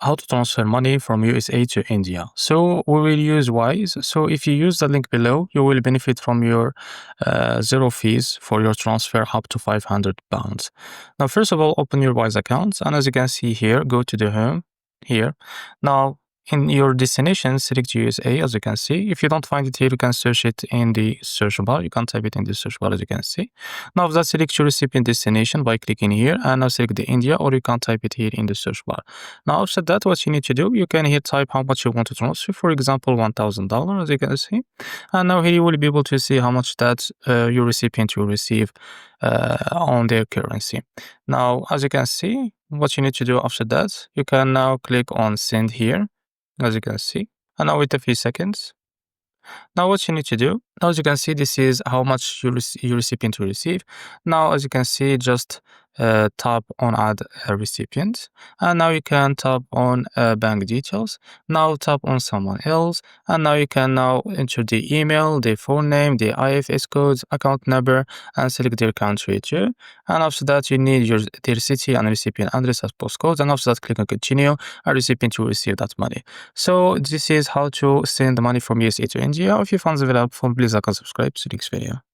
how to transfer money from USA to India. So we will use Wise. So if you use the link below, you will benefit from your zero fees for your transfer up to £500. Now, first of all, open your Wise account, and as you can see here, go to the home here. Now, in your destination, select USA, as you can see. If you don't find it here, you can search it in the search bar. You can type it in the search bar, as you can see. Now, after that, select your recipient destination by clicking here, and now select the India, or you can type it here in the search bar. Now, after that, what you need to do, you can here type how much you want to transfer. For example, $1,000, as you can see. And now here you will be able to see how much that your recipient will receive on their currency. Now, as you can see, what you need to do after that, you can now click on send here, as you can see, and now wait a few seconds. Now what you need to do, now as you can see, this is how much your recipient will receive. Now as you can see, just tap on add a recipient, and now you can tap on bank details. Now tap on someone else, and now you can now enter the email, the phone name, the IFS codes, account number, and select their country too. And after that, you need their city and recipient address as postcode, and after that, click on continue, and recipient will receive that money. So this is how to send the money from USA to India. If you found the video helpful, please like and subscribe. See you next video.